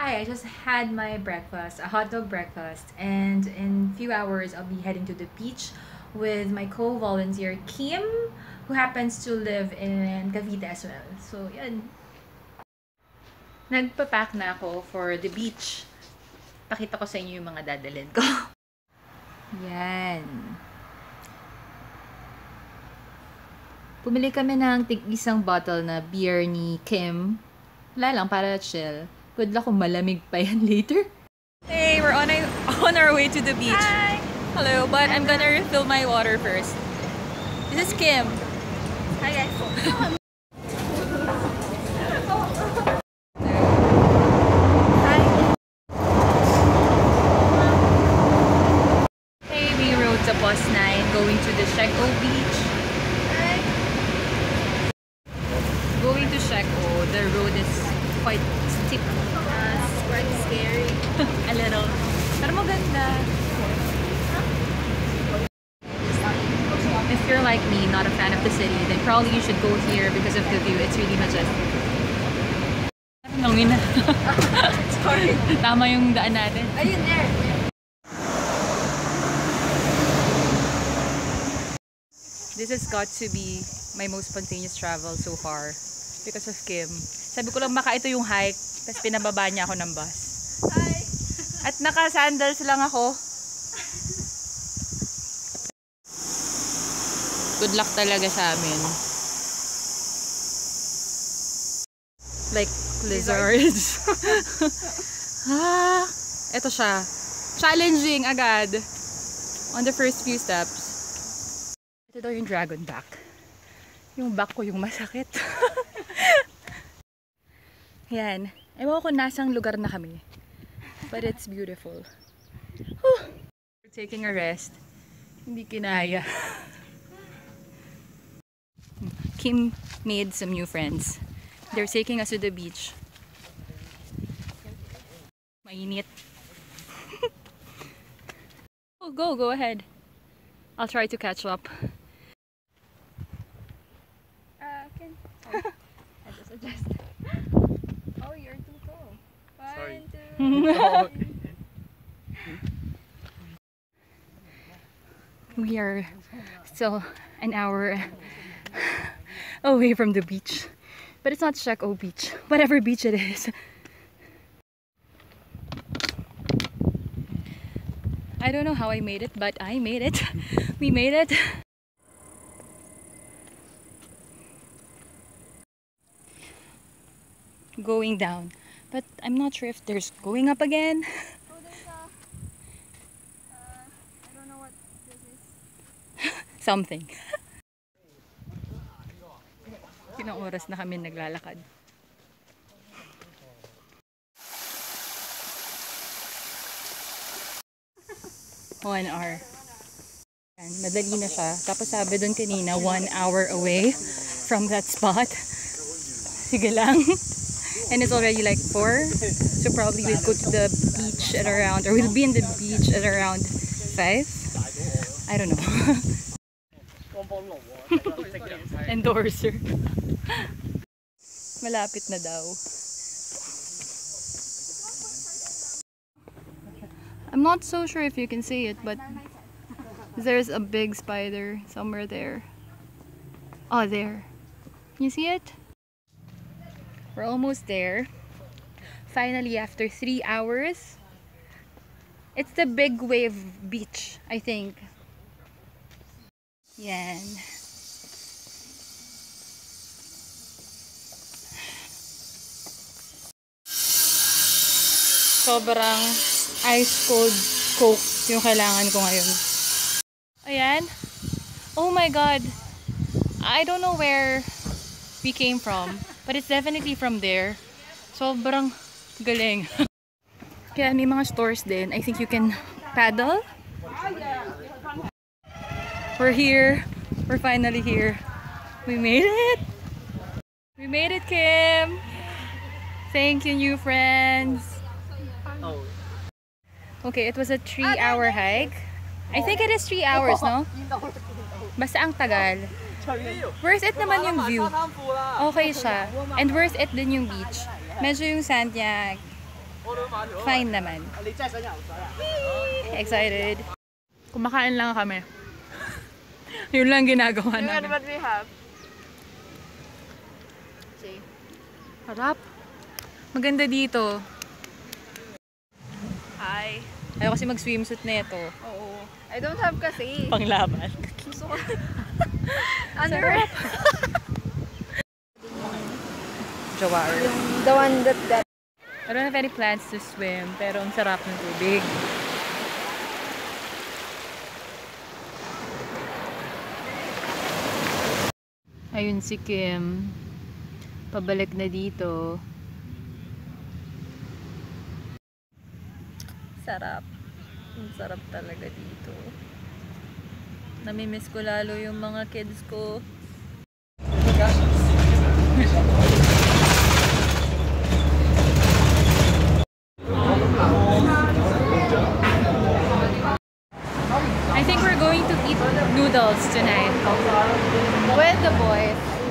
Hi, I just had my breakfast, a hot dog breakfast, and in a few hours I'll be heading to the beach with my co-volunteer Kim, who happens to live in Cavite as well. So, yan. Nagpa-pack na ako for the beach. Pakita ko sa inyo yung mga dadalhin ko. Yan. Pumili kami ng tig-isang bottle na beer ni Kim. Wala lang, para chill. Good luck kung malamig pa yan later. Hey, we're on our way to the beach. Hi! Hello, but I'm gonna refill my water first. This is Kim. Hi guys. Hey, we rode to bus 9 going to the Sheko beach. Going to Sheko, the road is quite steep. It's quite scary. A little. Pero maganda. If you're like me, not a fan of the city, then probably you should go here because of the view. It's really majestic. Sorry. Tama yung daan natin. Ayun, there. This has got to be my most spontaneous travel so far because of Kim. Sabi ko lang baka ito yung hike, tapos pinababa niya ako ng bus. Hi. At naka-sandals lang ako. Good luck talaga sa amin. Like lizards. Ito siya. Challenging agad. On the first few steps. Ito daw yung dragon back. Yung back ko yung masakit. Yan. Ewan ko nasang lugar na kami. But it's beautiful. Whew. We're taking a rest. Hindi kinaya. Kim made some new friends. They're taking us to the beach. Mainit. Oh, go ahead. I'll try to catch up. Ken. I just adjust. Oh, you're too tall. Sorry. 1, 2. We are still an hour away from the beach. But it's not Sheko Beach. Whatever beach it is. I don't know how I made it, but I made it. We made it. Going down. But I'm not sure if there's going up again. Oh, there's a... I don't know what this is. Something. Ilang oras na kami naglalakad. One hour. Yan, madali na siya. Tapos sabi doon kanina, 1 hour away from that spot. Sige lang. And it's already like 4. So probably we'll go to the beach at around, or we'll be in the beach at around 5. I don't know. Endorser. Malapit na daw. I'm not so sure if you can see it, but there's a big spider somewhere there. Oh, there. Can you see it? We're almost there. Finally, after 3 hours. It's the Big Wave Beach, I think. Yan. Sobrang ice cold Coke yung kailangan ko ngayon. Ayan. Oh my god. I don't know where we came from, but it's definitely from there. Sobrang galing. Kaya may mga stores din. I think you can paddle. We're here. We're finally here. We made it. We made it, Kim. Thank you, new friends. Oh. Okay, it was a 3-hour hike. I think it is 3 hours, no? Basta ang tagal. Worth it naman yung view. Okay siya. And worth it din yung beach. Medyo yung sand niya Fine naman. Excited. Kumakain lang kami. Yun lang ginagawa Look at namin. what we have. See? Harap. Maganda dito. Hi. Ayaw kasi mag-swimsuit na ito. Oo. I don't have kasi. Panglaban. Gusto ko. Under. Jawar. The one that I don't have any plans to swim, pero ang sarap ng tubig. Ayun si Kim. Pabalik na dito. Sarap. Ang sarap talaga dito. Namimiss ko lalo yung mga kids ko. I think we're going to eat noodles tonight with the boys.